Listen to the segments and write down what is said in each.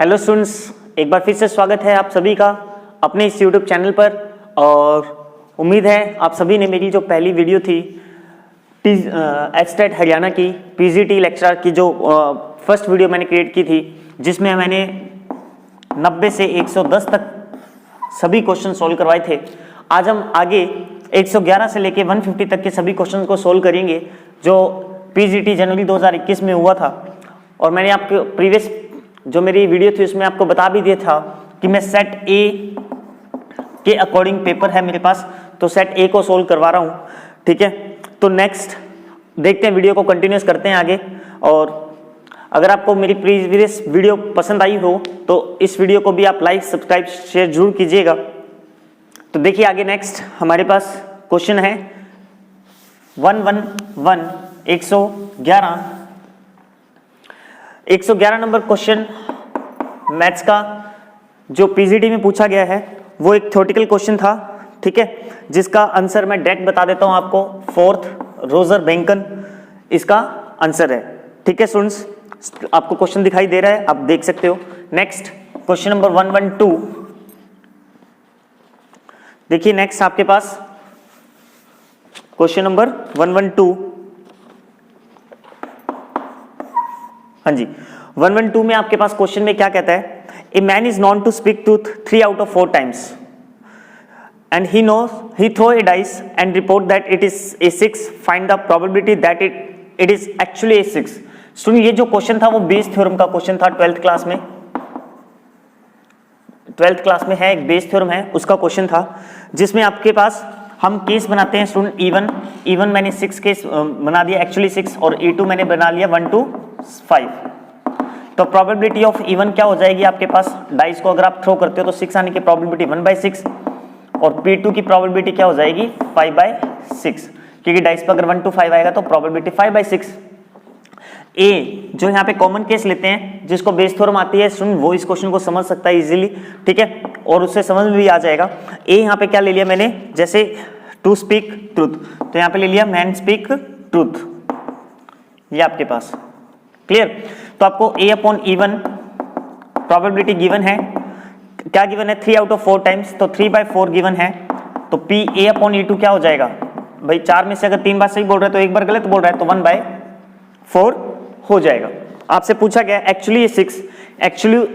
Hello students, एक बार फिर से स्वागत है आप सभी का अपने इस यूट्यूब चैनल पर। और उम्मीद है आप सभी ने मेरी जो पहली वीडियो थी एचटेट हरियाणा की पीजीटी लेक्चरर की जो फर्स्ट वीडियो मैंने क्रिएट की थी, जिसमें मैंने 90 से 110 तक सभी क्वेश्चन सोल्व करवाए थे। आज हम आगे 111 से लेके 150 तक के सभी क्वेश्चन को सोल्व करेंगे जो पीजीटी जनवरी 2021 में हुआ था। और मैंने आपके प्रीवियस जो मेरी वीडियो थी उसमें आपको बता भी दिया था कि मैं सेट ए के अकॉर्डिंग पेपर है मेरे पास, तो सेट ए को सोल्व करवा रहा हूँ। ठीक है, तो नेक्स्ट देखते हैं, वीडियो को कंटिन्यूस करते हैं आगे। और अगर आपको मेरी प्रीवियस वीडियो पसंद आई हो तो इस वीडियो को भी आप लाइक सब्सक्राइब शेयर जरूर कीजिएगा। तो देखिए आगे नेक्स्ट हमारे पास क्वेश्चन है 111 नंबर क्वेश्चन मैथ्स का जो पीजीटी में पूछा गया है वो एक थ्योरेटिकल क्वेश्चन था। ठीक है, जिसका आंसर मैं डायरेक्ट बता देता हूं आपको, फोर्थ रोजर बेंकन इसका आंसर है। ठीक है स्टूडेंट्स, आपको क्वेश्चन दिखाई दे रहा है, आप देख सकते हो। नेक्स्ट क्वेश्चन नंबर 112, देखिए नेक्स्ट आपके पास क्वेश्चन नंबर 112। हाँ जी, 112 में आपके पास क्वेश्चन में क्या कहता है, a man is known to speak truth 3 out of 4 times and he throw a dice and report that it is a 6, find the probability that it is actually a 6। सुनिए, ये जो क्वेश्चन था वो Bayes theorem का question था, 12th class में है, एक बेस थ्योरम है उसका क्वेश्चन था, जिसमें आपके पास हम केस बनाते हैं स्टूडेंट इवन मैंने 6 केस बना दिया, एक्चुअली 6, और E2 मैंने बना लिया 1 to 5। तो प्रोबेबिलिटी ऑफ इवन क्या हो जाएगी आपके पास, डाइस को अगर आप थ्रो करते हो तो 6 आने की प्रोबेबिलिटी 1/6 और P2 की प्रोबेबिलिटी क्या हो जाएगी 5/6, क्योंकि डाइस पर अगर 1 to 5 आएगा तो प्रोबेबिलिटी 5/6। ए जो यहाँ पे कॉमन केस लेते हैं जिसको बेस थ्योरम आती है स्टूडेंट, वो इस क्वेश्चन को समझ सकता है इजीली। ठीक है, और उससे समझ में भी आ जाएगा। ए यहाँ पे क्या ले लिया मैंने, जैसे टू स्पीक ट्रूथ, तो यहाँ पे ले लिया मैन स्पीक ट्रूथ, ये आपके पास क्लियर। तो आपको ए अपॉन इवन प्रोबेबिलिटी गिवन है, क्या गिवन है 3 out of 4 times, तो 3/4 गिवन है। तो पी ए अपॉन E2 क्या हो जाएगा भाई, 4 में से अगर 3 बार सही बोल रहे हैं तो एक बार गलत बोल रहा है, तो 1/4 हो जाएगा। आपसे पूछा गया एक्चुअली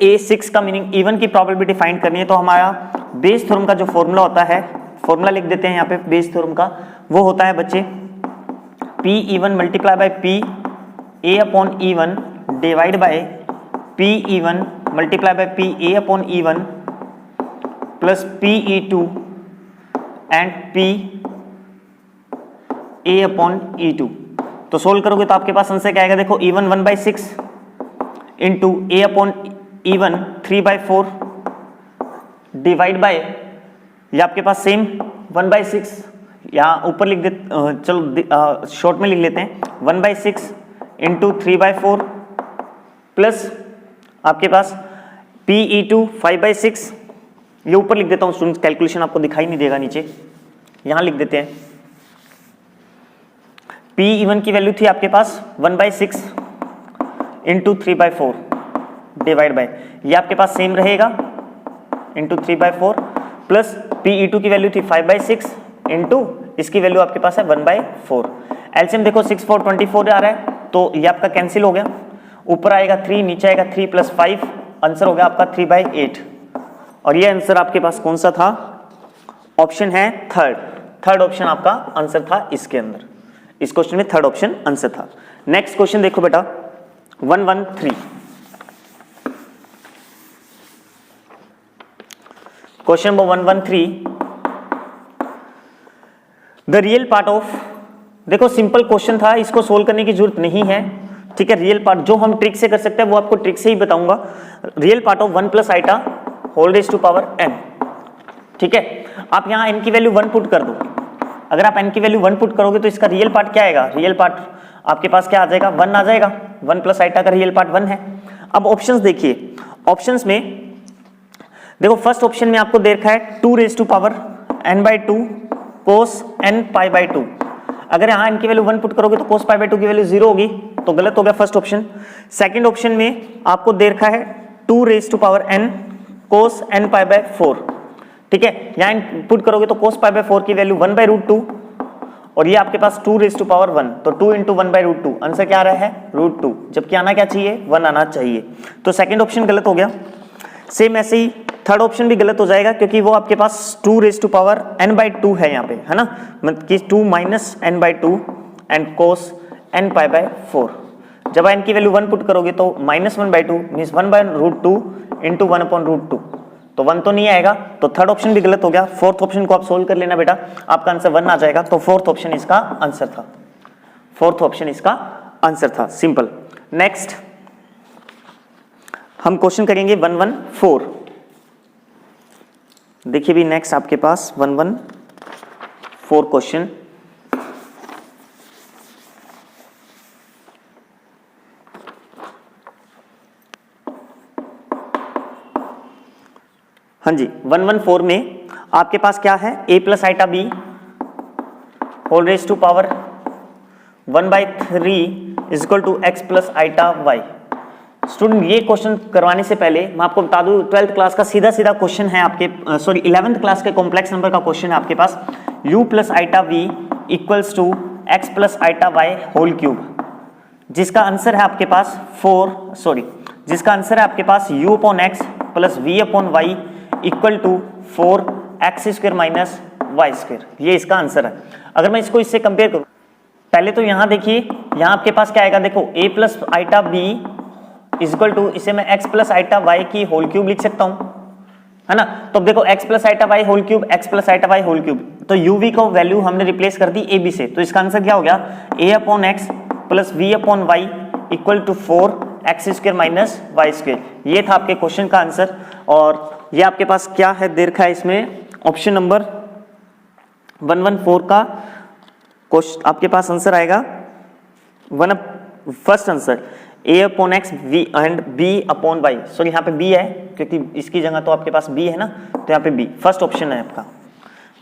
ए 6 का मीनिंग इवन की प्रोबेबिलिटी फाइंड करनी है, तो हमारा बेस थ्योरम का जो फॉर्मूला होता है, फॉर्मूला लिख देते हैं यहाँ पे बेस थ्योरम का, वो होता है बच्चे P even multiply by P A upon even divide by P even multiply by P A upon even plus P E2 and P A upon E2। तो सोल्व करोगे तो आपके पास आंसर क्या आएगा, देखो even 1/6 into A upon even 3/4 divide by, ये आपके पास सेम 1/6, यहाँ ऊपर लिख दे, चलो शॉर्ट में लिख लेते हैं 1/6 इंटू 3/4 प्लस आपके पास PE2 5/6, ये ऊपर लिख देता हूँ स्टूडेंट्स, कैलकुलेशन आपको दिखाई नहीं देगा नीचे, यहाँ लिख देते हैं। P इवन की वैल्यू थी आपके पास 1/6 इंटू 3/4 डिवाइड बाय, ये आपके पास सेम रहेगा इंटू 3/4 प्लस PE2 की वैल्यू थी 5/6 इंटू इसकी वैल्यू आपके पास है 1/4। एलसीएम देखो 6 4 24 आ रहा है, तो ये आपका कैंसिल हो गया, ऊपर आएगा 3, नीचे आएगा 3 + 5, आंसर हो गया आपका 3/8। और ये आंसर आपके पास कौन सा था, ऑप्शन है थर्ड ऑप्शन आपका आंसर था इसके अंदर, इस क्वेश्चन में थर्ड ऑप्शन आंसर था। नेक्स्ट क्वेश्चन देखो बेटा 113, question number 113, the real part of, देखो सिंपल क्वेश्चन था, इसको सोल्व करने की जरूरत नहीं है। ठीक है, रियल पार्ट जो हम ट्रिक से कर सकते हैं वो आपको ट्रिक से ही बताऊंगा। Real part of 1 + i whole raise to power n। ठीक है, आप यहाँ n की वैल्यू 1 पुट कर दो, अगर आप n की वैल्यू 1 पुट करोगे तो इसका रियल पार्ट क्या आएगा, रियल पार्ट आपके पास क्या आ जाएगा 1 आ जाएगा, 1 + i का रियल पार्ट 1 है। अब ऑप्शंस देखिए, ऑप्शंस में देखो फर्स्ट ऑप्शन में आपको दे रखा है 2 raise to power n/2 cos n π/2, अगर यहाँ n की वैल्यू 1 पुट करोगे तो cos π/2 की वैल्यू 0 होगी, तो गलत हो गया फर्स्ट ऑप्शन। सेकंड ऑप्शन में आपको दे रखा है 2 raise to power n cos n pi by 4, ठीक है। यहाँ पुट करोगे तो cos पाई बाय 4 की वैल्यू 1 बाय रूट 2 और ये आपके पास 2 रेज टू पावर 1, तो 2 इंटू 1 बाय रूट 2, आंसर क्या आ रहा है रूट 2, जबकि आना क्या चाहिए 1 आना चाहिए। तो सेकंड ऑप्शन गलत हो गया। सेम ऐसे ही थर्ड ऑप्शन भी गलत हो जाएगा क्योंकि वो आपके पास 2 raise to power n by 2 है यहाँ पे, है ना, मतलब कि 2 minus n by 2 and cos n pi by 4। जब n की वैल्यू 1 पुट करोगे तो minus 1 by 2 means 1 by root 2 into 1 upon root 2, तो 1 तो नहीं आएगा, तो थर्ड ऑप्शन भी गलत हो गया। फोर्थ ऑप्शन को आप सोल्व कर लेना बेटा, आपका आंसर 1 आ जाएगा। तो फोर्थ ऑप्शन इसका आंसर था, फोर्थ ऑप्शन इसका आंसर था, सिंपल। नेक्स्ट हम क्वेश्चन करेंगे 114। देखिए भी नेक्स्ट आपके पास 114 क्वेश्चन। हाँ जी, 114 में आपके पास क्या है, a plus iota b whole raise to power 1/3 is equal to x plus iota y। Student ये क्वेश्चन करवाने से पहले मैं आपको बता दूं 12th क्लास का सीधा क्वेश्चन है आपके, सॉरी 11th क्लास के कॉम्प्लेक्स नंबर का क्वेश्चन है आपके पास, u plus iota v equals to x plus iota y whole cube, जिसका आंसर है आपके पास जिसका आंसर है आपके पास u upon x plus v upon y equal to 4x square minus y square, ये इसका आंसर है। अगर मैं इसको इससे कंपेयर करूं, पहले तो यहां देखिए, यहां आपके पास क्या आएगा, देखो a plus iota b equal to, इसे मैं x प्लस आइटा y की होल क्यूब लिख सकता हूं, है ना। तो अब देखो x plus iota y whole cube, x plus iota y whole cube, तो uv को वैल्यू हमने रिप्लेस कर दी ab से, तो इसका आंसर क्या हो गया, a upon x plus v upon y equal to 4x square minus y square. ये था आपके क्वेश्चन का आंसर। और ये आपके पास क्या है दे रखा है इसमें, ऑप्शन नंबर 114 का क्वेश्चन आपके पास आंसर आएगा first answer a upon x v and b upon y। Sorry यहाँ पे b है क्योंकि इसकी जगह तो आपके पास b है ना, तो यहाँ पे b फर्स्ट ऑप्शन है आपका,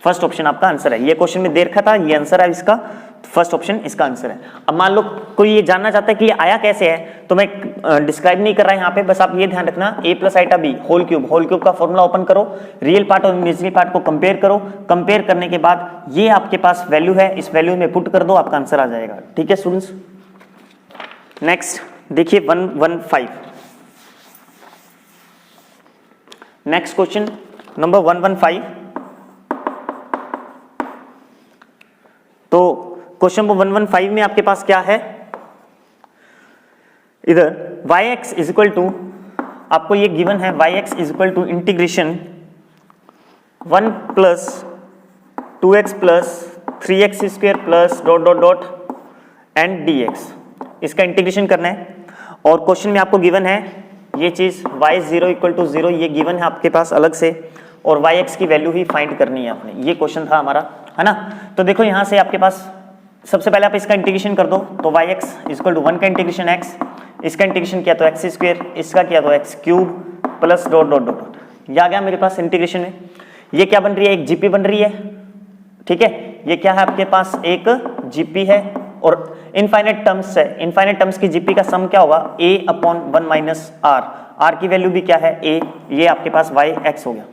फर्स्ट ऑप्शन आपका आंसर है। ये क्वेश्चन में दे रखा था, ये आंसर है इसका, फर्स्ट ऑप्शन इसका आंसर है। अब मान लो कोई ये जानना चाहता है कि ये आया कैसे है, तो मैं डिस्क्राइब नहीं कर रहा यहाँ पे, बस आप ये ध्यान रखना a plus iota b whole cube का फॉर्मूला ओपन करो, रियल पार्ट और इमेजिनरी पार्ट को कंपेयर करो, कंपेयर करने के बाद ये आपके पास वैल्यू है, इस वैल्यू में पुट कर दो, आपका आंसर आ जाएगा। ठीक है स्टूडेंट्स, नेक्स्ट देखिए 115, नेक्स्ट क्वेश्चन नंबर 115। तो क्वेश्चन नंबर 115 में आपके पास क्या है, इधर yx इज इक्वल टू, आपको ये गिवन है yx is equal to integration 1 plus 2x plus 3x square plus dot dot dot and dx, इसका इंटीग्रेशन करना है। और क्वेश्चन में आपको गिवन है ये चीज y0 इक्वल टू 0, ये गिवन है आपके पास अलग से, और yx की वैल्यू ही फाइंड करनी है आपने, ये क्वेश्चन था हमारा, है ना। तो देखो यहाँ से आपके पास सबसे पहले आप इसका इंटीग्रेशन कर दो, तो yx इक्वल टू 1 का इंटीग्रेशन x, इसका इंटीग्रेशन किया तो x स्क्वायर, इसका किया तो x cube plus dot dot dot, ये आ गया मेरे पास इंटीग्रेशन में। ये क्या बन रही है, एक जीपी बन रही है, ठीक है। ये क्या है आपके पास, एक जीपी है और इनफाइनाइट टर्म्स है, इनफाइनाइट टर्म्स की जीपी का सम क्या होगा, a अपॉन 1 माइनस r की वैल्यू भी क्या है a, ये आपके पास yx हो गया,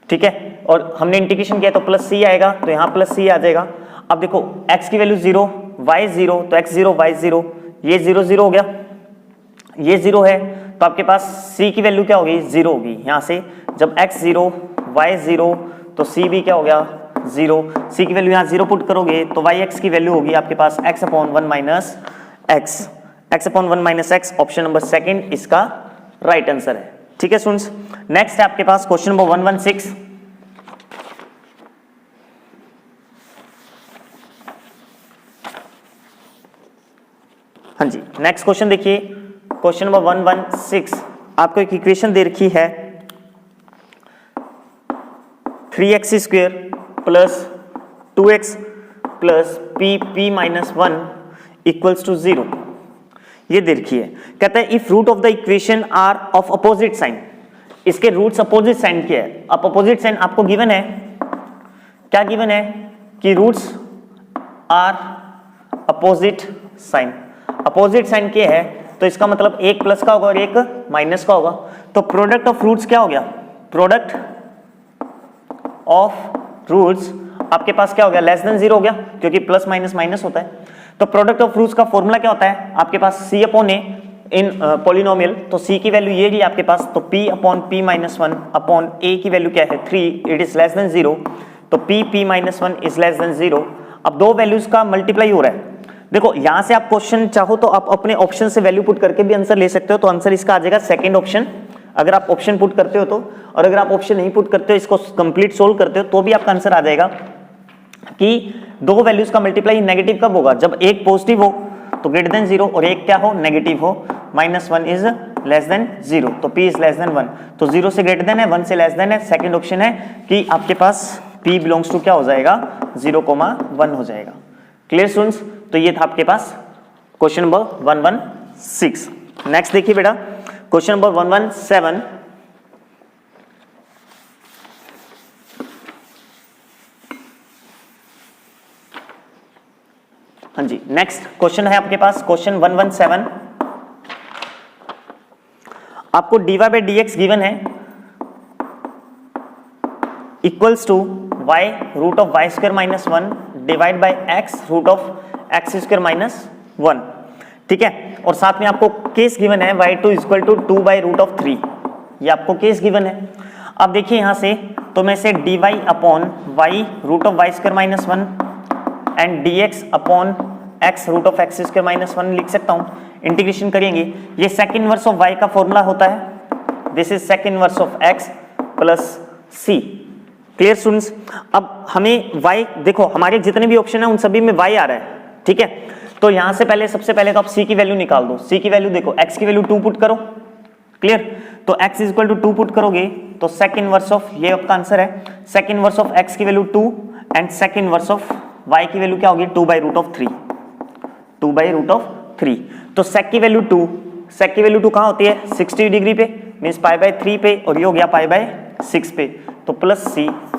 ठीक है। और हमने इंटीग्रेशन किया तो प्लस c आएगा, तो यहाँ प्लस c आ जाएगा। अब देखो x की वैल्यू 0 y 0, तो x 0 y 0, ये 0 0 हो गया, ये 0 है, तो आपके पास c की वैल्यू क्या होगी, 0 होगी। यहाँ से जब x 0 y 0, तो c भी क्या हो गया 0, c की वैल्यू यहाँ 0 पुट करोगे तो yx की वैल्यू होगी आपके पास x upon 1 minus x, x upon 1 minus x, option number second इसका राइट आंसर है। ठीक है स्टूडेंट्स, नेक्स्ट है आपके पास क्वेश्चन नंबर 116। हाँ जी, नेक्स्ट क्वेश्चन देखिए, क्वेश्चन नंबर 116, आपको एक इक्वेशन दे रखी है 3x square plus 2x plus p minus 1 equals to 0, ये दे रखी है। कहता है if root of the equation are of opposite sign, इसके रूट्स अपोजिट साइन के है। अब अपोजिट साइन आपको गिवन है, क्या गिवन है कि roots are opposite sign, opposite sign के है तो इसका मतलब एक प्लस का होगा और एक माइनस का होगा। तो प्रोडक्ट ऑफ रूट्स क्या हो गया, प्रोडक्ट ऑफ रूट्स आपके पास क्या हो गया, लेस देन 0 हो गया, क्योंकि प्लस माइनस माइनस होता है। तो प्रोडक्ट ऑफ रूट्स का फॉर्मूला क्या होता है आपके पास, c अपॉन ए इन पॉलिनोमियल। तो c की वैल्यू ये रही आपके पास, तो p upon p minus 1 upon a की वैल्यू क्या है 3, इट इज लेस देन 0, तो p minus 1 is less than 0। अब दो वैल्यूज का मल्टीप्लाई हो रहा है। देखो यहां से आप क्वेश्चन चाहो तो आप अपने ऑप्शन से वैल्यू पुट करके भी आंसर ले सकते हो, तो आंसर इसका आ जाएगा सेकंड ऑप्शन, अगर आप ऑप्शन पुट करते हो तो। और अगर आप ऑप्शन नहीं पुट करते हो, इसको कंप्लीट सोल्व करते हो, तो भी आपका आंसर आ जाएगा कि दो वैल्यूज का मल्टीप्लाई नेगेटिव कब होगा, जब एक पॉजिटिव हो तो ग्रेटर देन 0 और एक क्या हो, नेगेटिव हो, -1 इज लेस देन 0, तो p इज लेस देन 1, तो 0 से ग्रेटर देन है, 1 से लेस देन है। सेकंड ऑप्शन है कि आपके पास p बिलोंग्स टू क्या हो जाएगा, 0,1 हो जाएगा। क्लियर स्टूडेंट्स, तो ये था आपके पास क्वेश्चन नंबर 116। नेक्स्ट देखिए बेटा, क्वेश्चन नंबर 117। हाँ जी, नेक्स्ट क्वेश्चन है आपके पास क्वेश्चन 117। आपको dy बाई dx गिवन है equals to y root of y square minus 1 divide by x root of x square minus 1, ठीक है। और साथ में आपको केस गिवन है y2 equal to 2 by root of 3, ये आपको केस गिवन है। अब देखिए यहां से, तो मैं से dy upon y root of y square minus 1 and dx upon x root of x square minus 1 लिख सकता हूं। इंटीग्रेशन करेंगे, ये सेकंड इनवर्स ऑफ y का फॉर्मूला होता है, this is second inverse of x plus c। Clear students, अब हमें y, देखो हमारे जितने भी ऑप्शन है उन सभी में y आ रहा है, ठीक है। तो यहां से पहले सबसे पहले तो आप c की वैल्यू निकाल दो। c की वैल्यू देखो, x की वैल्यू 2 पुट करो, क्लियर। तो x is equal to 2 put करोगे तो सेकंड इनवर्स ऑफ, ये आपका आंसर है, सेकंड इनवर्स ऑफ x की value 2 and second inverse of y की वैल्यू क्या होगी, 2 by root of 3, 2 by root of 3। तो sec की वैल्यू 2, sec की वैल्यू 2 कहां होती है, 60 डिग्री पे, मींस पाई बाय 3 पे, और ये हो गया पाई बाय 6 पे, तो प्लस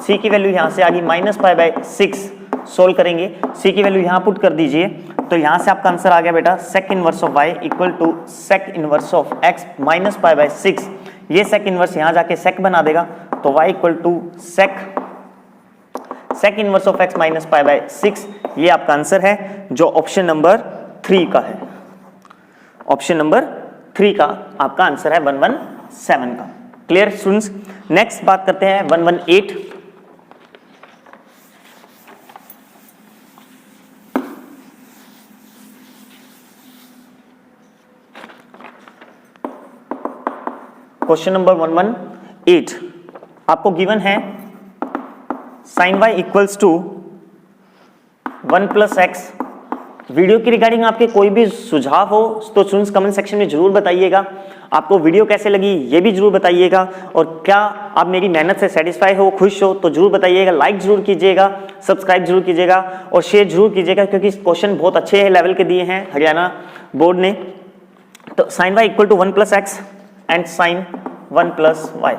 c की वैल्यू यहां से आ गई माइनस पाई बाय 6। सोल्व करेंगे, c की वैल्यू यहां पुट कर दीजिए, तो यहां से आपका आंसर आ गया बेटा sec inverse of y equal to sec inverse of x minus pi by 6। ये sec इनवर्स यहां जाके sec बना देगा, तो y equal to sec inverse of x minus pi by 6। ये आपका आंसर है जो ऑप्शन नंबर 3 का है, ऑप्शन नंबर 3 का आपका आंसर है 117 का। क्लियर स्टूडेंट्स, नेक्स्ट बात करते हैं 118। क्वेश्चन नंबर 118 आपको गिवन है sin y equals to 1 plus x. Video की रिगार्डिंग आपके कोई भी सुझाव हो तो स्टूडेंट्स कमेंट सेक्शन में जरूर बताइएगा। आपको वीडियो कैसे लगी ये भी जरूर बताइएगा, और क्या आप मेरी मेहनत से सेटिस्फाई हो, खुश हो तो जरूर बताइएगा। लाइक जरूर कीजिएगा, सब्सक्राइब जरूर कीजिएगा और शेयर जरूर कीजिएगा, क्योंकि क्वेश्चन बहुत अच्छे लेवल के दिए हैं हरियाणा बोर्ड ने। तो sin y equal to 1 plus x and sin 1 plus y.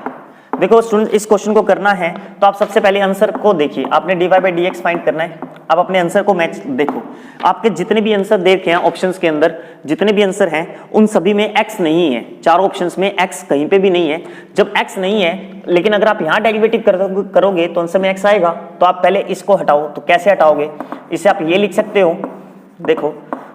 देखो स्टूडेंट, इस क्वेश्चन को करना है तो आप सबसे पहले आंसर को देखिए, आपने dy बाई dx फाइंड करना है। आप अपने आंसर को मैच देखो, आपके जितने भी आंसर देखे हैं ऑप्शंस के अंदर, जितने भी आंसर हैं उन सभी में x नहीं है, चारों ऑप्शंस में x कहीं पे भी नहीं है। जब x नहीं है, लेकिन अगर आप यहाँ डेरिवेटिव करोगे तो आंसर में x आएगा, तो आप पहले इसको हटाओ। तो कैसे हटाओगे, इसे आप ये लिख सकते हो, देखो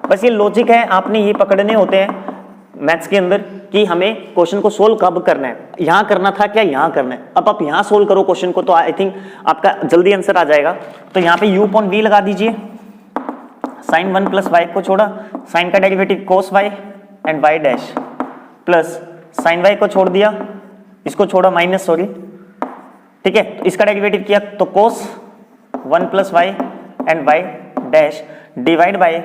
बस ये लॉजिक है, आपने ये पकड़ने होते हैं मैथ्स के अंदर कि हमें क्वेश्चन को सोल्व कब करना है, यहाँ करना था क्या यहाँ करना है। अब आप यहाँ सोल्व करो क्वेश्चन को तो आई थिंक आपका जल्दी आंसर आ जाएगा। तो यहाँ पे u अपॉन v लगा दीजिए, sin 1 प्लस y को छोड़ा, sin का derivative cos y and y dash, plus sin y को छोड़ दिया, इसको छोड़ा माइनस, सॉरी, ठीक है। तो इसका डेरिवेटिव किया तो cos 1 plus y and y dash divide by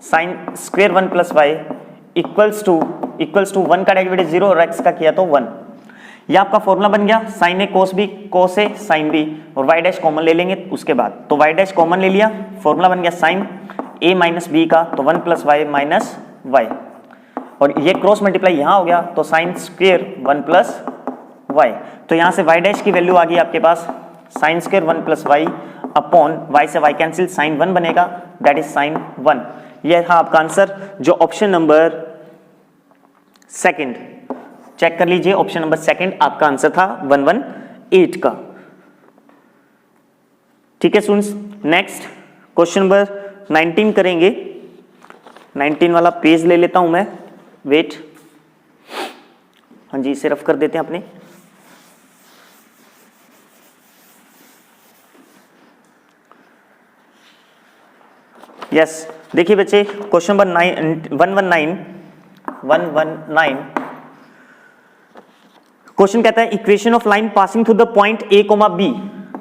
sin square 1 plus y equals to 1 का डेरिवेटिव 0 और x का किया तो 1। ये आपका फॉर्मूला बन गया, sin a cos b, cos a sin b, और y डैश कॉमन ले लेंगे उसके बाद। तो y डैश कॉमन ले लिया, फॉर्मूला बन गया sin a माइनस b का, तो 1 प्लस y माइनस y, और ये क्रॉस मल्टीप्लाई यहाँ हो गया तो sin स्क्वायर 1 प्लस y। तो यहाँ से y डैश की वैल्यू आ गई आपके पास sin square 1 plus y upon y से y कैंसिल, sin 1 बनेगा, दैट इज sin 1। यह था आपका आंसर जो ऑप्शन नंबर सेकंड, चेक कर लीजिए, ऑप्शन नंबर सेकंड आपका आंसर था 118 का। ठीक है स्टूडेंट्स, नेक्स्ट क्वेश्चन नंबर 19 करेंगे। 19 वाला पेज ले लेता हूं मैं, वेट, हाँ जी इसे रफ कर देते हैं अपने। यस देखिए बच्चे, क्वेश्चन नंबर 119 क्वेश्चन कहता है equation of line passing through the point A comma B,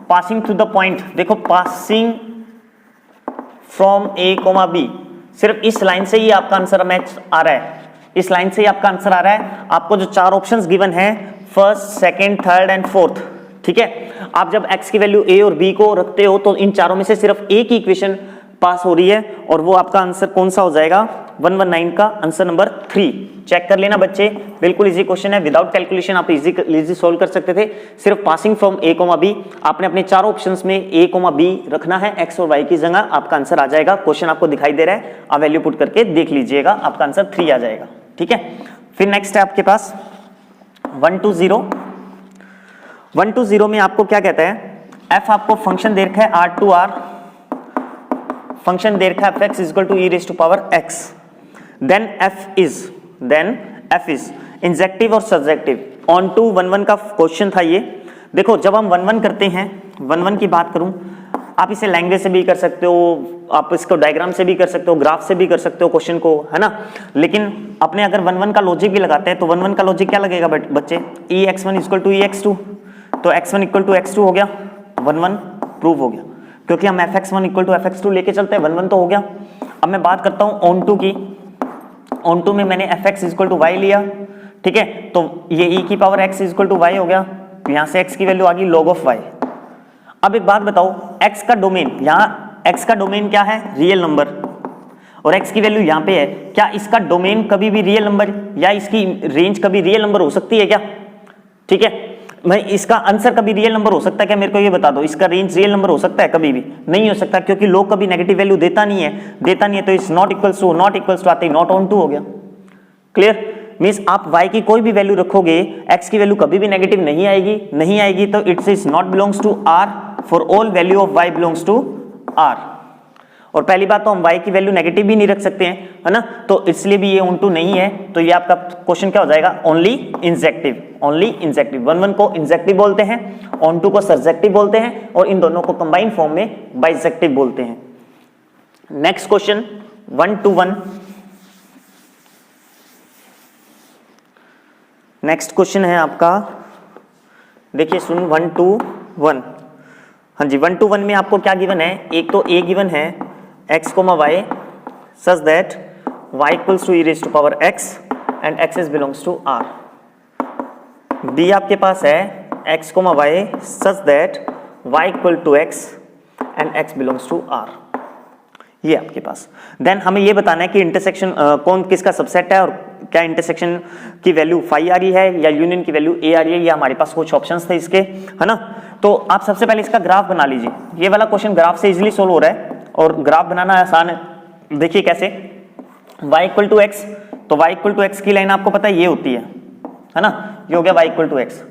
passing through the point, देखो passing from A comma B, सिर्फ इस लाइन से ही आपका आंसर मैच आ रहा है, इस लाइन से ही आपका आंसर आ रहा है। आपको जो चार ऑप्शंस गिवन है, first, second, third and fourth, ठीक है, आप जब x की वैल्यू a और b को रखते हो तो इन चारों में से सिर्फ एक ही इक्वेशन पास हो रही है, और वो आपका आंसर कौन सा हो जाएगा, 119 का आंसर नंबर 3। चेक कर लेना बच्चे, बिल्कुल इजी क्वेश्चन है, विदाउट कैलकुलेशन आप इजी सोल्व कर सकते थे। सिर्फ passing from A comma b, आपने अपने चारों ऑप्शंस में ए कोमा बी रखना है, एक्स और वाई की जगह, आपका आंसर आ जाएगा। क्वेश्चन आपको दिखाई दे रहा है, आप वैल्यू पुट करके देख लीजिएगा, आपका आंसर 3 आ जाएगा। ठीक है, फिर नेक्स्ट है आपके पास 120 में आपको क्या कहता है, एफ आपको फंक्शन दे रखा है आर टू आर, फंक्शन दे रखा है f x equal to e raise to power x, then f is injective और सब्जेक्टिव। ऑन टू 1-1 का क्वेश्चन था ये। देखो जब हम 1-1 करते हैं, 1-1 की बात करूं, आप इसे लैंग्वेज से भी कर सकते हो, आप इसको डायग्राम से भी कर सकते हो, ग्राफ से भी कर सकते हो क्वेश्चन को, है ना। लेकिन अपने अगर 1-1 का लॉजिक भी लगाते हैं तो 1-1 का लॉजिक क्या लगेगा बच्चे, E X one equal to E X two, तो x1 इक्वल टू x2 हो गया, 1-1 प्रूव हो गया, क्योंकि हम fx1 इक्वल टू fx2 लेके चलते हैं, 1-1 तो हो गया। अब मैं बात करता हूं ऑन टू की, ऑन टू में मैंने fx इक्वल टू y लिया, ठीक है, तो ये e की power x equal to y हो गया, यहां से x की वैल्यू आ गई log ऑफ y। अब एक बात बताओ, x का डोमेन, यहाँ x का डोमेन क्या है, रियल नंबर, और x की वैल्यू यहाँ पे है, क्या इसका डोमेन कभी भी रियल नंबर या इसकी रेंज कभी रियल नंबर हो सकती है क्या? ठीक है, मैं इसका आंसर कभी रियल नंबर हो सकता है क्या, मेरे को ये बता दो, इसका रेंज रियल नंबर हो सकता है? कभी भी नहीं हो सकता, क्योंकि लोग कभी नेगेटिव वैल्यू देता नहीं है, तो इस नॉट इक्वल्स टू आते ही नॉट ऑन टू हो गया। क्लियर, मींस आप y की कोई भी वैल्यू रखोगे, x की वैल्यू कभी भी नेगेटिव नहीं आएगी, तो it's is not belongs to r for all value of y belongs to r। और पहली बात तो हम y की वैल्यू नेगेटिव भी नहीं रख सकते हैं, है ना, तो इसलिए भी ये ऑन टू नहीं है, तो ये आपका क्वेश्चन क्या हो जाएगा, ओनली इंजेक्टिव। 1-1 को इंजेक्टिव बोलते हैं, ऑन टू को सब्जेक्टिव बोलते हैं, और इन दोनों को कंबाइन फॉर्म में बाइजेक्टिव बोलते हैं। नेक्स्ट क्वेश्चन 1-1, नेक्स्ट क्वेश्चन है आपका, देखिए सुन 1-1, हाँ जी 1-1 में आपको क्या गिवन है, एक तो a गिवन है x, y such that y equals to e raised to power x and x is belongs to r। b आपके पास है x, y such that y equal to x and x belongs to r, ये आपके पास। Then हमें ये बताना है कि इंटरसेक्शन कौन किसका सबसेट है, और क्या इंटरसेक्शन की वैल्यू फाई आ रही है या यूनियन की वैल्यू ए आ रही है, या हमारे पास कुछ ऑप्शंस थे इसके, है ना। तो आप सबसे पहले इसका ग्राफ बना लीजिए, ये वाला क्वेश्चन ग्राफ से इजीली सोल्व हो रहा है, और ग्राफ बनाना आसान है। देखिए कैसे, y इक्वल टू एक्स, तो y इक्वल टू एक्स की लाइन आपको पता है ये होती है ना, ये हो गया y इक्वल टू एक्स।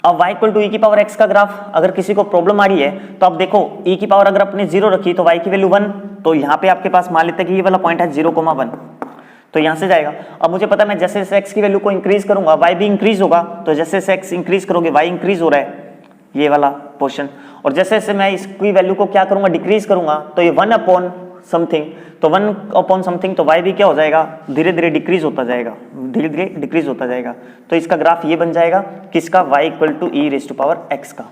अब y इक्वल टू e की पावर x का ग्राफ, अगर किसी को प्रॉब्लम आ रही है तो आप देखो e की पावर अगर अपने 0 रखी तो y की वैल्यू 1, तो यहाँ पे आपके पास मान लेते हैं कि ये वाला पॉइंट है 0,1, तो यहाँ से जाएगा। अब मुझे पता है मैं जैसे जैसे x की वैल्यू को इंक्रीज करूंगा y भी इंक्रीज होगा, तो जैसे जैसे x इंक्रीज करोगे y इंक्रीज हो रहा है, ये वाला पोर्शन, और जैसे जैसे मैं इसकी वैल्यू को क्या करूंगा, डिक्रीज करूंगा, तो ये 1 अपॉन समथिंग, तो 1 अपॉन समथिंग, तो y भी क्या हो जाएगा, धीरे धीरे डिक्रीज होता जाएगा, तो इसका ग्राफ ये बन जाएगा किसका, y equal to e raise to power x का।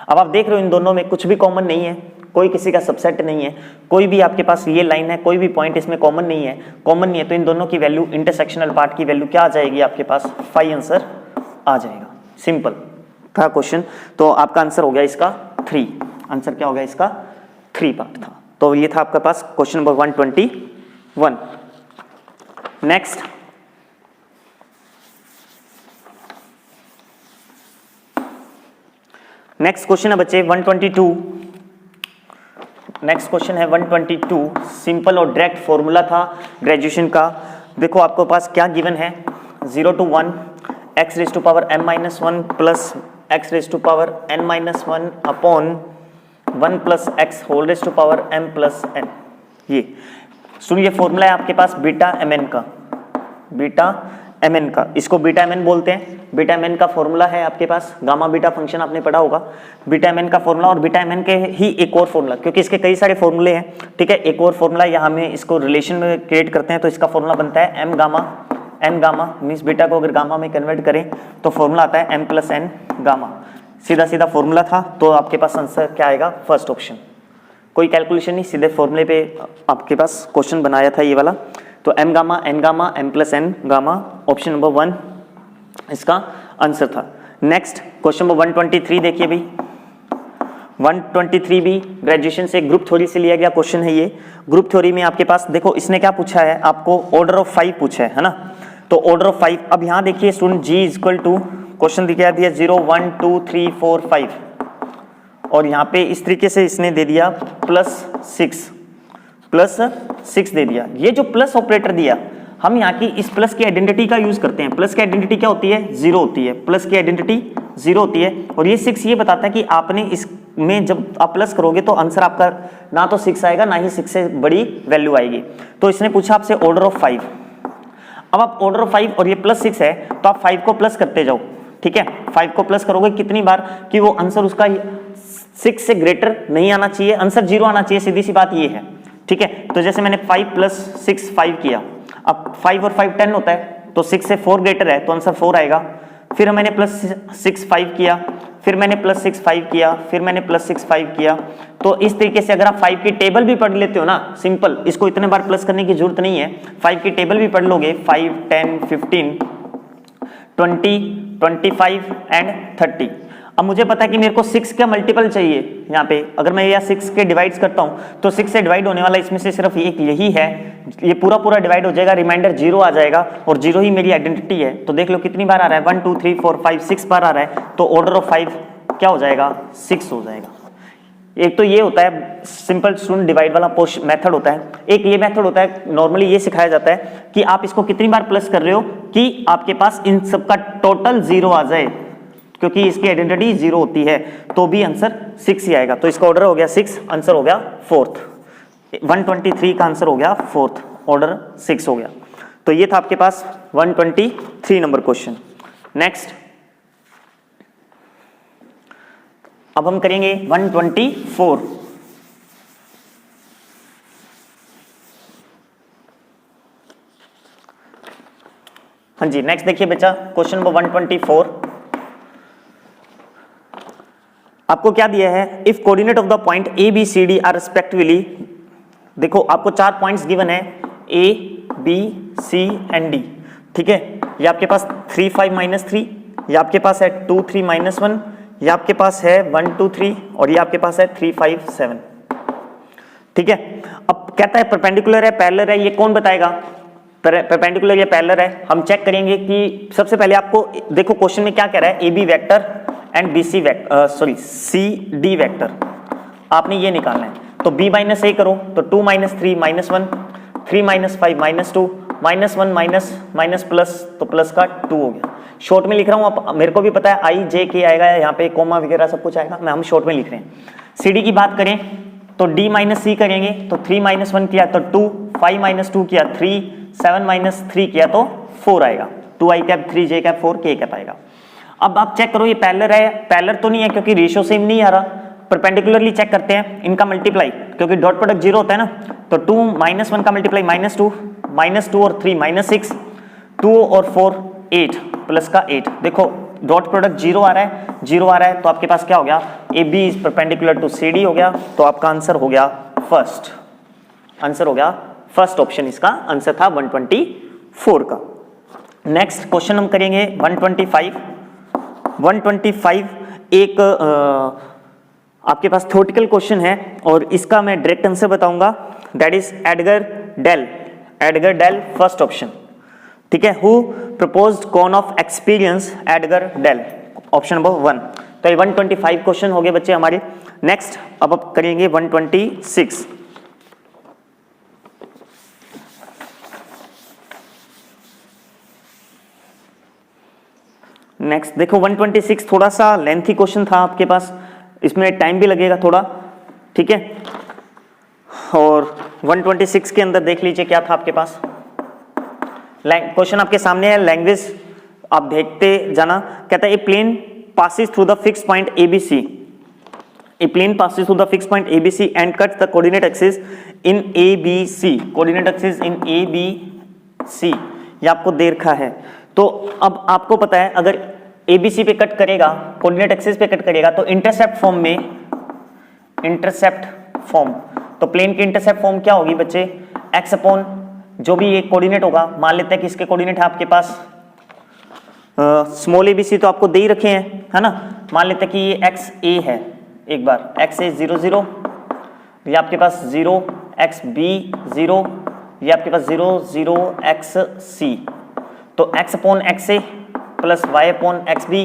अब आप देख रहे हो इन दोनों में कुछ भी कॉमन नहीं है, कोई किसी का सबसेट नहीं है, कोई भी आपके पास ये लाइन है, कोई भी पॉइंट इसमें कॉमन नहीं है, तो इन दोनों की वैल्यू, इंटरसेक्शनल पार्ट की वैल्यू क्या आ जाएगी आपके पास, 5 आंसर आ जाएगा। सिंपल था क्वेश्चन, तो आपका आंसर हो गया इसका 3, आंसर क्या हो गया इसका 3 पार्ट था। तो ये था आपका पास क्वेश्चन नंबर 121। नेक्स्ट क्वेश्चन है बच्चे 122। नेक्स्ट क्वेश्चन है 122, सिंपल और डायरेक्ट फॉर्मूला था ग्रेजुएशन का। देखो आपके पास क्या गिवन है, 0 to 1 x raise to power m minus 1 plus x raise to power n minus 1 upon 1 plus x whole raise to power m plus n। ये सुनिए फॉर्मूला है आपके पास बीटा mn का, बीटा mn का, इसको बीटा mn बोलते हैं। बीटा mn का फॉर्मूला है आपके पास, गामा बीटा फंक्शन आपने पढ़ा होगा, बीटा mn का फॉर्मूला। और बीटा mn के ही एक और फॉर्मूला, क्योंकि इसके कई सारे फॉर्मूले हैं, ठीक है, एक और फॉर्मूला यहाँ में इसको रिलेशन में क्रिएट करते हैं, तो इसका फॉर्मूला बनता है m gamma, n gamma means beta को अगर गामा में कन्वर्ट करें तो फॉर्मूला आता है m प्लस n गामा। सीधा सीधा फॉर्मूला था, तो आपके पास आंसर क्या आएगा, फर्स्ट ऑप्शन। कोई कैलकुलेशन नहीं, सीधे फॉर्मूले पे आपके पास क्वेश्चन बनाया था ये वाला। तो m gamma n gamma m plus n gamma, option number 1 इसका आंसर था। नेक्स्ट क्वेश्चन नंबर 123 देखिए भाई, 123 भी ग्रेजुएशन से ग्रुप थ्योरी से लिया गया क्वेश्चन है ये। ग्रुप थ्योरी में आपके पास देखो इसने क्या पूछा है, आपको ऑर्डर ऑफ 5 पूछा है ना, तो ऑर्डर ऑफ 5। अब यहाँ देखिए student g equal to question दिखा दिया 0 1 2 3 4 5, और यहाँ पे इस तरीके से इसने दे दिया प्लस 6 दे दिया। ये जो प्लस ऑपरेटर दिया, हम यहाँ की इस प्लस की आइडेंटिटी का यूज करते हैं। प्लस की आइडेंटिटी क्या होती है, 0 होती है, प्लस की आइडेंटिटी 0 होती है। और ये 6 ये बताता है कि आपने इसमें जब आप प्लस करोगे तो आंसर आपका ना तो 6 आएगा, ना ही 6 से बड़ी वैल्यू आएगी। तो इसने पूछा आपसे ऑर्डर ऑफ 5। अब आप ऑर्डर ऑफ 5 और ये प्लस 6 है, तो आप 5 को प्लस करते जाओ, ठीक है। 5 को प्लस करोगे कितनी बार कि वो आंसर उसका 6 से ग्रेटर नहीं आना चाहिए, आंसर 0 आना चाहिए, सीधी सी बात ये है, ठीक है। तो जैसे मैंने 5 प्लस 6 5 किया, अब 5 और 5 10 होता है, तो 6 से 4 ग्रेटर है तो आंसर 4 आएगा। फिर मैंने प्लस 6 5 किया, फिर मैंने प्लस 6 5 किया, फिर मैंने प्लस 6 5 किया। तो इस तरीके से अगर आप 5 की टेबल भी पढ़ लेते हो ना, सिंपल, इसको इतने बार प्लस करने की जरूरत नहीं है, 5 की टेबल भी पढ़ लोगे, 5 10 15 20 25 एंड 30। अब मुझे पता है कि मेरे को 6 का मल्टीपल चाहिए यहाँ पे, अगर मैं यहाँ 6 के डिवाइड्स करता हूँ तो 6 से डिवाइड होने वाला इसमें से सिर्फ एक यही है, ये पूरा डिवाइड हो जाएगा, रिमाइंडर 0 आ जाएगा, और 0 ही मेरी आइडेंटिटी है। तो देख लो कितनी बार आ रहा है, 1 2 3 4 5 6 बार आ रहा है, तो ऑर्डर ऑफ 5 क्या हो जाएगा, 6 हो जाएगा। एक तो ये होता है सिंपल स्टूडेंट डिवाइड वाला मेथड होता है, एक ये मेथड होता है, नॉर्मली ये सिखाया जाता है कि आप इसको कितनी बार प्लस कर रहे हो कि आपके पास इन सब का टोटल 0 आ जाए, क्योंकि इसकी आइडेंटिटी 0 होती है, तो भी आंसर 6 ही आएगा। तो इसका ऑर्डर हो गया 6, आंसर हो गया 4th। 123 का आंसर हो गया 4th, ऑर्डर 6 हो गया। तो ये था आपके पास 123 नंबर क्वेश्चन। नेक्स्ट अब हम करेंगे 124। हाँ जी, नेक्स्ट देखिए बच्चा, क्वेश्चन नंबर 124। आपको क्या दिया है, if coordinate of the point A B C D are respectively, देखो आपको 4 पॉइंट्स गिवन है, A B C and D, ठीक है। ये आपके पास 3 5 -3, ये आपके पास है 2 3 -1, ये आपके पास है 1 2 3, और ये आपके पास है 3 5 7, ठीक है। अब कहता है परपेंडिकुलर है पैरेलल है, ये कौन बताएगा परपेंडिकुलर या पैरेलल है। हम चेक करेंगे कि सबसे पहले आपको देखो क्वेश्चन में क्या कह रहा है, ए B vector and B C vector, sorry C D vector, आपने ये निकालना है। तो b माइनस ए करो तो 2 - 3 - 1, 3 - 5 - 2, -1 माइनस प्लस, तो प्लस का 2 हो गया। शॉर्ट में लिख रहा हूँ, अब मेरे को भी पता है आई जे के आएगा, यहाँ पे कोमा वगैरह सब कुछ आएगा, हम शॉर्ट में लिख रहे हैं। सी डी की बात करें तो d माइनस सी करेंगे तो 3 - 1 किया तो 2, 5 - 2 किया 3, 7 - 3 किया तो 4 आएगा, 2i cap 3j cap 4 k cap आएगा। अब आप चेक करो ये पैरेलल है, पैरेलल तो नहीं है क्योंकि रेशियो सेम नहीं आ रहा, परपेंडिकुलरली चेक करते हैं इनका मल्टीप्लाई, क्योंकि डॉट प्रोडक्ट 0 होता है ना, तो 2 - 1 का मल्टीप्लाई -2 और 3 -6, 2 और 4 8 प्लस का 8। देखो डॉट प्रोडक्ट 0 आ रहा है, तो आपके पास क्या हो गया, A B is perpendicular to C D हो गया, तो आपका आंसर हो गया फर्स्ट, आंसर हो गया फर्स्ट ऑप्शन, इसका आंसर था 124 का। नेक्स्ट क्वेश्चन हम करेंगे 125 एक आपके पास थ्योरेटिकल क्वेश्चन है, और इसका मैं डायरेक्ट आंसर बताऊंगा, that is Edgar Dale first option, ठीक है। Who proposed cone of experience, Edgar Dale, option number 1। तो ये 125 क्वेश्चन हो गए बच्चे हमारे। नेक्स्ट अब आप करेंगे 126। नेक्स्ट देखो 126 थोड़ा सा लेंथी क्वेश्चन था आपके पास, इसमें टाइम भी लगेगा थोड़ा, ठीक है। और 126 के अंदर देख लीजिए क्या था आपके पास, क्वेश्चन आपके सामने है, लैंग्वेज आप देखते जाना। कहता है a plane passes through the fix point ABC, a plane passes through the fix point ABC and cuts the coordinate axis in ABC, coordinate axis in ABC, ये आपको दे रखा है। तो अब आपको पता है अगर ABC पे कट करेगा, कोऑर्डिनेट एक्सिस पे कट करेगा, तो इंटरसेप्ट फॉर्म में, इंटरसेप्ट फॉर्म, तो प्लेन की इंटरसेप्ट फॉर्म क्या होगी बच्चे, x अपॉन जो भी एक कोऑर्डिनेट होगा, मान लेते हैं कि इसके कोऑर्डिनेट है आपके पास स्मॉल ABC तो आपको दे ही रखे हैं, है ना। मान लेते हैं कि ये XA है, एक बार XA 0 0, ये आपके पास 0, XB 0, ये आपके पास 0 0 XC, तो x upon XA plus y upon XB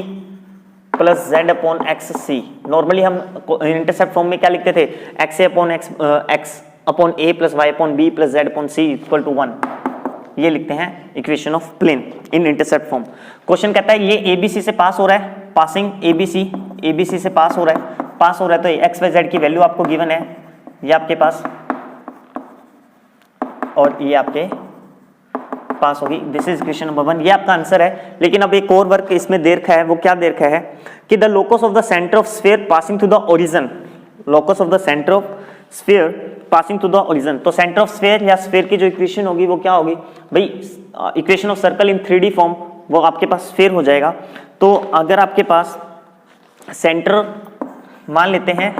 plus z upon XC। Normally हम इंटरसेप्ट फॉर्म में क्या लिखते थे, XA upon x upon A plus y upon B plus z upon C equal to 1, ये लिखते हैं equation of plane in intercept form. Question कहता है ये ABC से पास हो रहा है, पासिंग ABC से पास हो रहा है, तो x y z की वैल्यू आपको गिवन है, ये आपके पास और ये आपके पास होगी। दिस इज इक्वेशन नंबर 1, ये आपका आंसर है। लेकिन अब एक और वर्क इसमें दे रखा है, वो क्या दे रखा है कि the locus of the centre of sphere passing through the origin, locus of the centre of sphere passing through the origin. तो सेंटर ऑफ स्फीयर या स्फीयर की जो इक्वेशन होगी वो क्या होगी भाई, equation of circle in 3D form, वो आपके पास स्फीयर हो जाएगा। तो अगर आपके पास सेंटर मान लेते हैं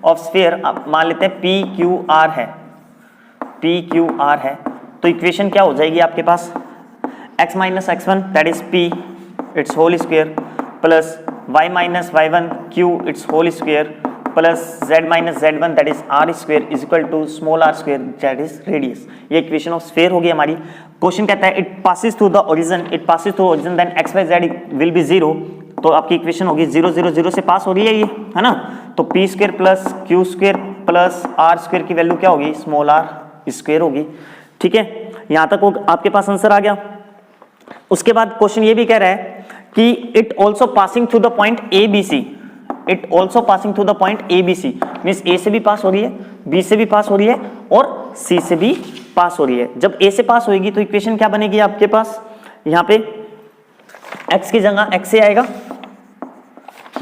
ऑफ स्फीयर, मान लेते हैं PQR है, तो इक्वेशन क्या हो जाएगी आपके पास, x minus x1 that is P its whole square plus y minus y1 Q its whole square plus z minus z1 that is r square is equal to small r square that is radius. ये equation of sphere होगी हमारी। Question कहता है it passes through the origin, then x y z will be 0, तो आपकी equation होगी 0 0 0 से पास हो रही है ये, है ना। तो p square plus q square plus r square की वैल्यू क्या होगी, स्मॉल r स्क्वायर होगी, ठीक है। यहां तक वो आपके पास आंसर आ गया। उसके बाद क्वेश्चन ये भी कह रहा है कि it also passing through the point ABC, it also passing through the point ABC means A से भी पास हो रही है, B से भी पास हो रही है और C से भी पास हो रही है। जब A से पास होगी तो इक्वेशन क्या बनेगी आपके पास, यहाँ पे x की जगह x से आएगा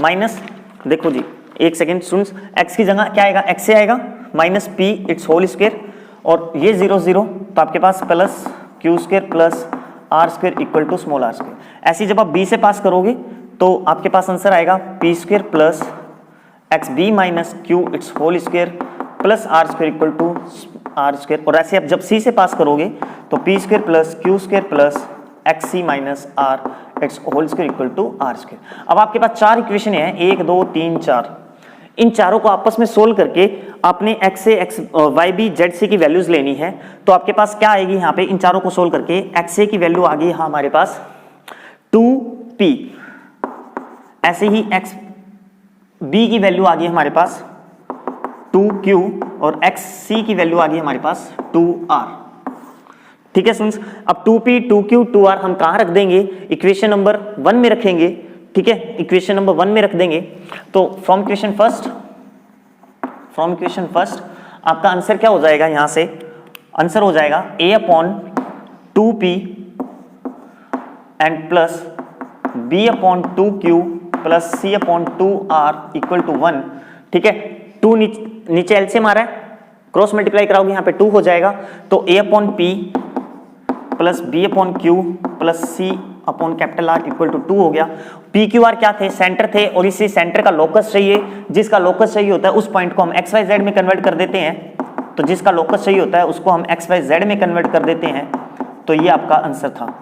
माइनस, देखो जी एक सेकेंड स्टूडेंट्स, x की जगह क्या आएगा, x से आएगा minus P its whole square और ये 0 0, तो आपके पास plus Q square plus R square equal to small r square. ऐसे जब आप B से पास करोगे तो आपके पास आंसर आएगा P square plus XB minus Q its whole square plus R square equal to R square. और ऐसे आप जब C से पास करोगे तो P square plus Q square plus XC minus R its whole square equal to R square. अब आपके पास 4 equation है, 1 2 3 4, इन चारों को आपस में सोल्व करके आपने x से y b z से की वैल्यूज लेनी है। तो आपके पास क्या आएगी यहाँ पे, इन चारों को सोल्व करके x से की वैल्यू आ गई हमारे पास 2p, ऐसे ही x b की वैल्यू आ गई हमारे पास 2q और xc की वैल्यू आ गई हमारे पास 2r, ठीक है स्टूडेंट्स। अब 2p 2q 2r हम कहाँ रख देंगे, इक्वेशन नंबर 1 में रखेंगे, ठीक है, इक्वेशन नंबर 1 में रख देंगे। तो फ्रॉम इक्वेशन फर्स्ट आपका आंसर क्या हो जाएगा, यहां से आंसर हो जाएगा a upon 2p and plus b upon 2q plus c upon 2r equal to 1, ठीक है। 2 नीचे एलसीएम आ रहा है, क्रॉस मल्टीप्लाई कराओगे यहाँ पे 2 हो जाएगा, तो a upon p plus b upon q plus c upon capital R equal to 2 हो गया। पी क्यू आर क्या थे, सेंटर थे, और इसी सेंटर का लोकस चाहिए, जिसका लोकस चाहिए होता है उस पॉइंट को हम एक्स वाई जेड में कन्वर्ट कर देते हैं। तो जिसका लोकस चाहिए होता है उसको हम एक्स वाई जेड में कन्वर्ट कर देते हैं। तो ये आपका आंसर था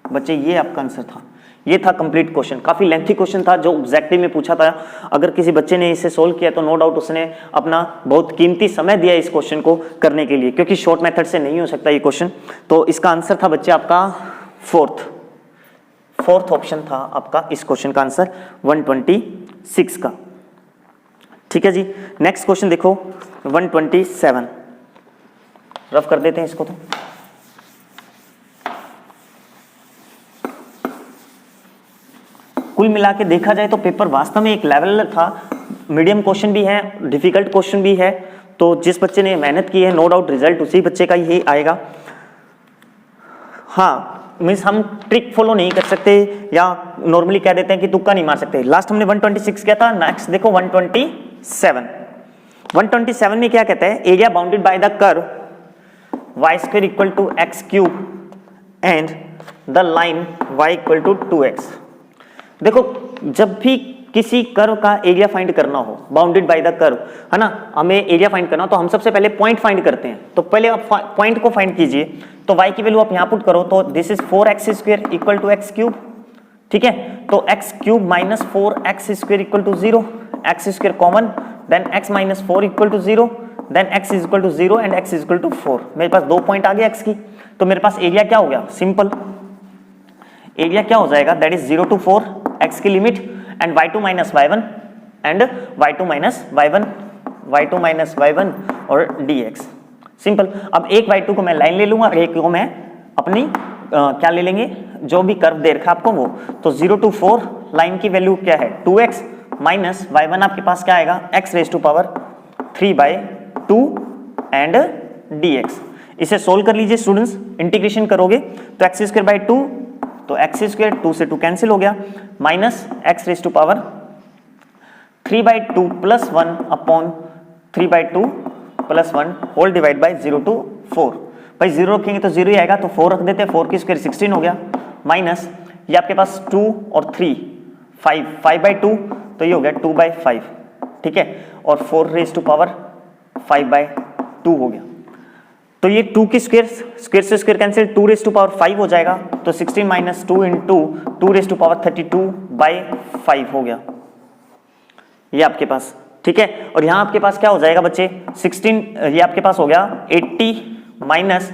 बच्चे, ये आपका आंसर था। ये था कंप्लीट क्वेश्चन, काफी लेंथी क्वेश्चन था जो ऑब्जेक्टिव में पूछा था। अगर किसी बच्चे ने इसे सोल्व किया तो नो डाउट उसने अपना बहुत कीमती समय दिया इस क्वेश्चन को करने के लिए, क्योंकि शॉर्ट मेथड से नहीं हो सकता ये क्वेश्चन। तो इसका आंसर था बच्चे आपका फोर्थ ऑप्शन था आपका इस क्वेश्चन का आंसर 126 का, ठीक है जी। नेक्स्ट क्वेश्चन देखो 127, रफ कर देते हैं इसको। तो कुल मिला के देखा जाए तो पेपर वास्तव में एक लेवल था, मीडियम क्वेश्चन भी है, डिफिकल्ट क्वेश्चन भी है, तो जिस बच्चे ने मेहनत की है नो डाउट रिजल्ट उसी बच्चे का ही आएगा। हाँ मीन्स हम ट्रिक फॉलो नहीं कर सकते या नॉर्मली कह देते हैं कि तुक्का नहीं मार सकते। लास्ट हमने 126 किया था, नेक्स्ट देखो 127। 127 में क्या कहता है, area bounded by the curve y square equal to x cube and the line y equal to 2x। देखो जब भी किसी कर्व का एरिया फाइंड करना हो, बाउंडेड बाय द कर्व, है ना, हमें एरिया फाइंड करना हो तो हम सबसे पहले पॉइंट फाइंड करते हैं। तो पहले आप पॉइंट को फाइंड कीजिए, तो y की वैल्यू आप यहां पुट करो तो this is 4x square equal to x cube, ठीक है। तो x cube minus 4x square equal to 0, x square common, then x minus 4 equal to 0, then x is equal to 0 and x is equal to 4। मेरे पास 2 point आ गए x की, तो मेरे पास area क्या हो गया, सिंपल एरिया क्या हो जाएगा, दैट इज 0 टू 4 x की limit and y2 minus y1 and y2 minus y1 और dx, सिंपल। अब एक y2 को मैं लाइन ले लूंगा और एक को मैं अपनी क्या ले लेंगे, जो भी कर्व दे रखा आपको वो। तो 0 टू 4 लाइन की वैल्यू क्या है 2x माइनस y1 आपके पास क्या आएगा x raise to power 3/2 and dx। इसे सोल्व कर लीजिए स्टूडेंट्स, इंटीग्रेशन करोगे तो x स्क्वायर बाई 2, तो x स्क्वायर 2 से 2 कैंसिल हो गया, minus x raise to power 3/2 plus 1 upon 3/2 plus 1 whole divide by 0 to 4। भाई 0 रखेंगे तो 0 ही आएगा, तो 4 रख देते हैं, 4 की स्क्वायर 16 हो गया, माइनस ये आपके पास 2 और 3 5/2, तो ये हो गया 2/5, ठीक है, और 4 रेज टू पावर 5/2 हो गया। तो ये 2 की स्क्वायर से square cancel, 2 raise to power 5 हो जाएगा, तो 16 minus 2 into 2 raise to power 32/5 हो गया ये आपके पास, ठीक है। और यहाँ आपके पास क्या हो जाएगा बच्चे 16, ये आपके पास हो गया 80 माइनस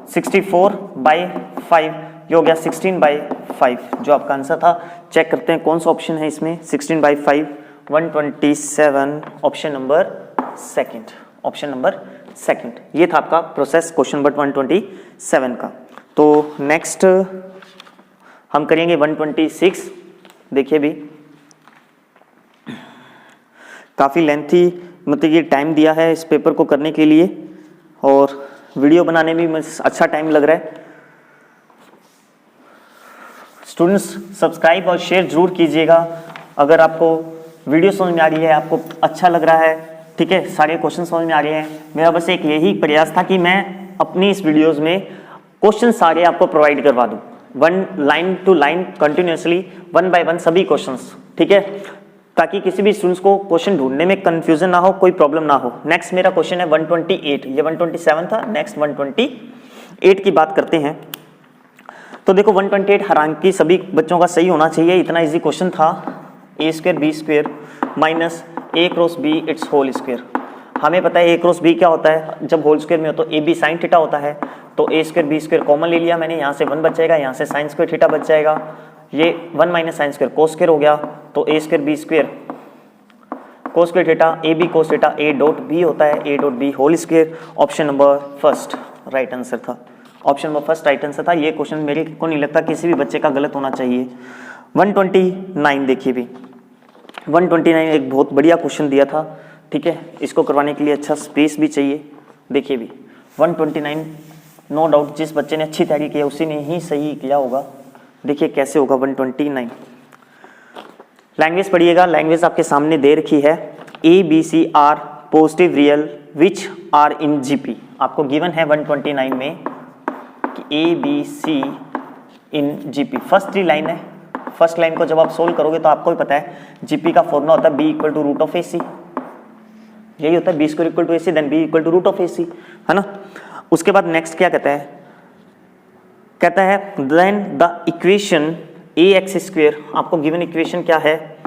64/5, ये हो गया 16/5 जो आपका आंसर था। चेक करते हैं कौन सा ऑप्शन है इसमें, 16/5 127 ऑप्शन नंबर सेकंड। ये था आपका प्रोसेस क्वेश्चन नंबर 127 का। तो नेक्स्ट हम करेंगे 126। देखिए भी काफ़ी लेंथी मतलब ये टाइम दिया है इस पेपर को करने के लिए, और वीडियो बनाने में भी अच्छा टाइम लग रहा है। स्टूडेंट्स सब्सक्राइब और शेयर जरूर कीजिएगा अगर आपको वीडियो समझ में आ रही है, आपको अच्छा लग रहा है, ठीक है, सारे क्वेश्चन समझ में आ रहे हैं। मेरा बस एक यही प्रयास था कि मैं अपनी इस वीडियोस में क्वेश्चन सारे आपको प्रोवाइड करवा दूं, 1 line to line continuously 1 by 1 सभी क्वेश्चंस, ठीक है, ताकि किसी भी स्टूडेंट्स को क्वेश्चन ढूंढने में कंफ्यूजन ना हो, कोई प्रॉब्लम ना हो। नेक्स्ट मेरा क्वेश्चन है 128, ये 127 था, नेक्स्ट 128 की बात करते हैं। तो देखो 128 हालांकि सभी बच्चों का सही होना चाहिए, इतना इजी क्वेश्चन था। a square B square minus a cross b its whole square. हमें पता है a क्रॉस बी क्या होता है, जब होल स्क्वायर में हो तो ए बी साइन थीटा होता है, तो a square B square common ले लिया मैंने, यहाँ से 1 बच जाएगा, यहाँ से साइन स्क्वायर थीटा बच जाएगा, ये 1 minus sine square cos square हो गया, तो a square B square cos square theta A B cos theta a dot B होता है, a dot B whole square. Option number first right answer था, option number first right answer था। ये question मेरे को नहीं लगता किसी भी बच्चे का गलत होना चाहिए। 129 देखिए भी 129 एक बहुत बढ़िया क्वेश्चन दिया था, ठीक है, इसको करवाने के लिए अच्छा स्पेस भी चाहिए। देखिए भी 129 नो डाउट जिस बच्चे ने अच्छी तैयारी की है उसी ने ही सही किया होगा। देखिए कैसे होगा 129। लैंग्वेज पढ़िएगा, लैंग्वेज आपके सामने दे रखी है, A B c are positive real which are in GP. आपको गिवन है 129 में कि a B c in GP, first 3 line है। फर्स्ट लाइन को जब आप सोल्व करोगे तो आपको भी पता है जीपी का फॉर्मूला होता है B equal to root of A C, यही होता है B square equal to A C then B equal to root of A C, है ना। उसके बाद नेक्स्ट क्या कहता है, कहता है then the equation A X square, आपको गिवन इक्वेशन क्या है,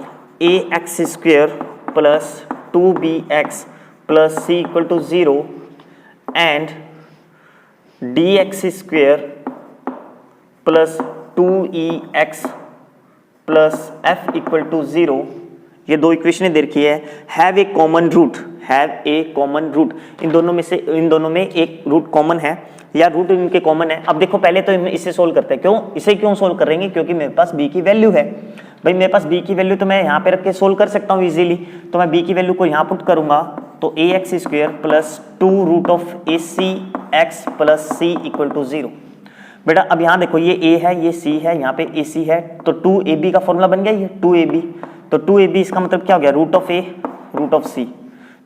A X square plus 2bx plus C equal to 0 and D X square plus 2ex plus F equal to 0, ये 2 इक्वेशन दे रखी है। Have a common root, have a common root, इन दोनों में एक रूट कॉमन है या रूट इनके कॉमन है। अब देखो पहले तो इसे सोल्व करते हैं, क्यों इसे क्यों सोल्व करेंगे, क्योंकि मेरे पास b की वैल्यू है, भाई मेरे पास b की वैल्यू तो मैं यहाँ पे रख के सोल्व कर सकता हूँ इजीली, तो मैं b की वैल्यू को यहाँ पुट करूंगा तो ax square plus 2 root of ac x plus c equal to 0। बेटा अब यहाँ देखो ये a है, ये c है, यहाँ पे ac है, तो 2ab का फॉर्मूला बन गया ये 2ab, तो 2ab इसका मतलब क्या हो गया, root of a root of c,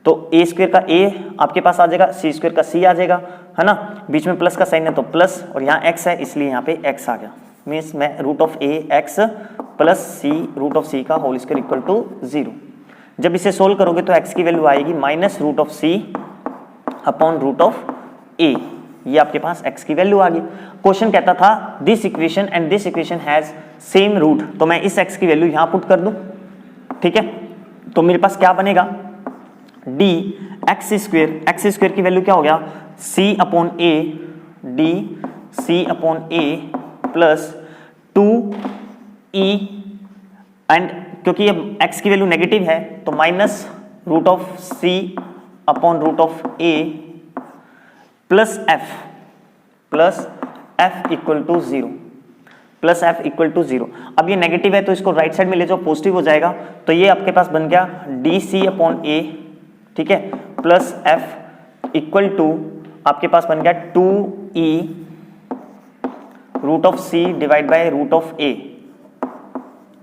तो a स्क्वायर का a आपके पास आ जाएगा, c स्क्वायर का c आ जाएगा, है ना, बीच में प्लस का साइन है तो प्लस, और यहाँ x है इसलिए यहाँ पे x आ गया, मीन्स मैं root of a x plus c root of c का होल स्क्वायर इक्वल टू 0। जब इसे सोल्व करोगे तो x की वैल्यू आएगी minus root of c upon root of a, ये आपके पास x की वैल्यू आ गई। क्वेश्चन कहता था this equation and this equation has same root, तो मैं इस x की वैल्यू यहां पुट कर दूं, ठीक है, तो मेरे पास क्या बनेगा d x स्क्वायर की वैल्यू क्या हो गया c upon a, d c upon a plus 2e, and क्योंकि अब x की वैल्यू नेगेटिव है तो minus root of c upon root of a plus f equal to 0, plus f equal to 0। अब ये नेगेटिव है तो इसको राइट साइड में ले जाओ, पॉजिटिव हो जाएगा, तो ये आपके पास बन गया dc अपॉन a, ठीक है, प्लस f इक्वल टू आपके पास बन गया 2e root of c divide by root of a,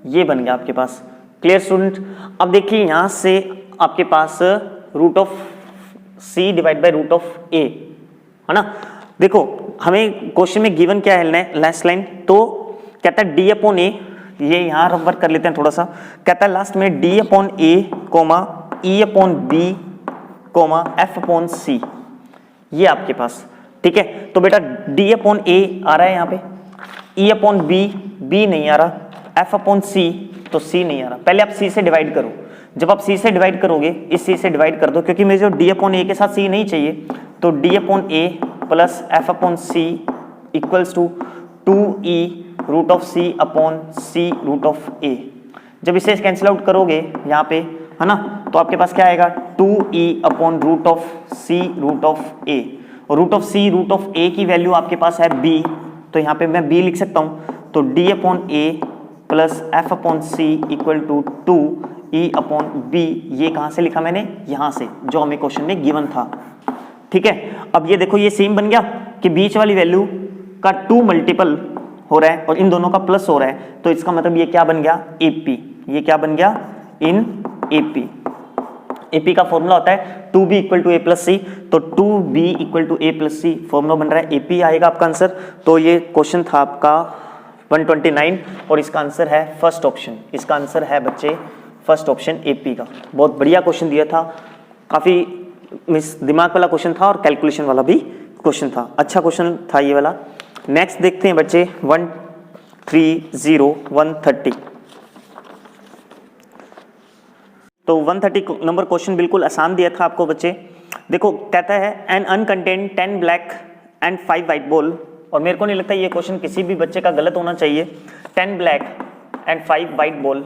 ये बन गया आपके पास। Clear student? अब देखिए यहां से आपके पास root of c divide by root of a, है ना, देखो हमें क्वेश्चन में गिवन क्या है लास्ट लाइन, तो कहता है d अपॉन a, ये यहां रबर कर लेते हैं थोड़ा सा, कहता है लास्ट में d upon a comma e upon b comma f upon c, ये आपके पास, ठीक है, तो बेटा d अपॉन a आ रहा है यहाँ पे, e अपॉन b नहीं आ रहा, f अपॉन c तो c नहीं आ रहा। पहले आप c से डिवाइड करो, जब आप c से डिवाइड करोगे इस c से डिवाइड कर दो, क्योंकि मुझे जो d अपॉन a के साथ c नहीं चाहिए, तो d upon a plus f upon c equals to 2e root of c upon c root of a। जब इसे कैंसिल आउट करोगे यहाँ पे, है ना, तो आपके पास क्या आएगा 2e upon root of c root of a, और root of c root of a की वैल्यू आपके पास है b, तो यहाँ पे मैं b लिख सकता हूँ, तो d upon a plus f upon c equal to 2e upon b, ये कहाँ से लिखा मैंने, यहाँ से जो हमें क्वेश्चन में गिवन था, ठीक है। अब ये देखो ये सेम बन गया कि बीच वाली वैल्यू का 2 मल्टीपल हो रहा है और इन दोनों का प्लस हो रहा है, तो इसका मतलब ये क्या बन गया AP, ये क्या बन गया इन AP का फॉर्मूला होता है 2b equal to a plus C, तो 2b equal to a plus C formula बन रहा है, AP आएगा आपका आंसर। तो ये क्वेश्चन था आपका 129 और इसका आंसर है फर्स्ट ऑप्शन, इसका आंसर है बच्चे फर्स्ट ऑप्शन AP का। बहुत बढ़िया क्वेश्चन दिया था, काफी दिमाग वाला क्वेश्चन था और कैलकुलेशन वाला भी क्वेश्चन था, अच्छा क्वेश्चन था ये वाला। नेक्स्ट देखते हैं बच्चे 130 तो 130 नंबर क्वेश्चन बिल्कुल आसान दिया था आपको बच्चे। देखो कहता है an urn contained 10 black and 5 white ball, और मेरे को नहीं लगता ये क्वेश्चन किसी भी बच्चे का गलत होना चाहिए। 10 black and 5 white ball,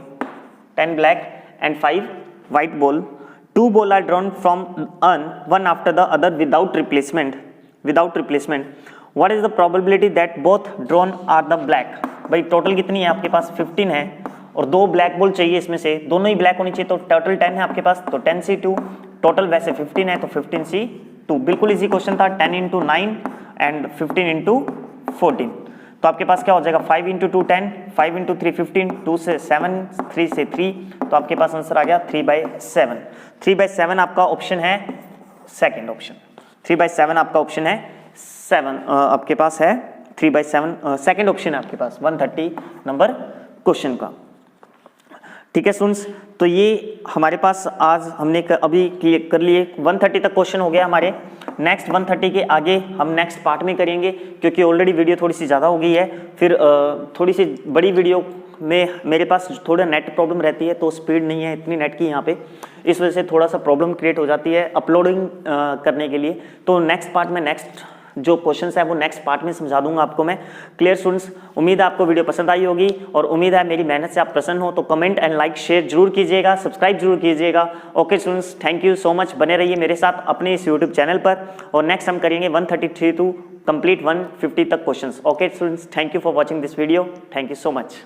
10 black and 5 white ball, 2 ball are drawn from one after the other without replacement. What is the probability that both drawn are the black? भाई टोटल कितनी है आपके पास 15 है और 2 ब्लैक बॉल चाहिए, इसमें से दोनों ही ब्लैक होनी चाहिए, तो टोटल 10 है आपके पास, तो 10c2, टोटल वैसे 15 है तो 15c2, बिल्कुल इजी क्वेश्चन था। 10 into 9 एंड 15 into 14, तो आपके पास क्या हो जाएगा 5 into 2 10, 5 into 3 15, 2 से 7, 3 से 3, तो आपके पास आंसर आ गया 3/7। 3/7 आपका ऑप्शन है सेकंड ऑप्शन, 3/7 आपका ऑप्शन है 7, आपके पास है 3/7 सेकंड ऑप्शन है आपके पास 130 नंबर क्वेश्चन का, ठीक है स्टूडेंट्स। तो ये हमारे पास आज हमने अभी क्लियर कर लिए, 130 तक क्वेश्चन हो गया हमारे। नेक्स्ट 130 के आगे हम नेक्स्ट पार्ट में करेंगे, क्योंकि ऑलरेडी वीडियो थोड़ी सी ज़्यादा हो गई है, फिर थोड़ी सी बड़ी वीडियो में मेरे पास थोड़ा नेट प्रॉब्लम रहती है, तो स्पीड नहीं है इतनी नेट की यहाँ पे, इस वजह से थोड़ा सा प्रॉब्लम क्रिएट हो जाती है अपलोडिंग करने के लिए। तो नेक्स्ट पार्ट में नेक्स्ट जो क्वेश्चंस है वो नेक्स्ट पार्ट में समझा दूंगा आपको मैं। क्लियर स्टूडेंट्स, उम्मीद है आपको वीडियो पसंद आई होगी और उम्मीद है मेरी मेहनत से आप प्रसन्न हो, तो कमेंट एंड लाइक शेयर जरूर कीजिएगा, सब्सक्राइब जरूर कीजिएगा। Okay students, thank you so much, बने रहिए मेरे साथ अपने इस यूट्यूब चैनल पर, और नेक्स्ट हम करेंगे 133 टू कंप्लीट 150 तक questions. Okay students, thank you for watching this video, thank you so much.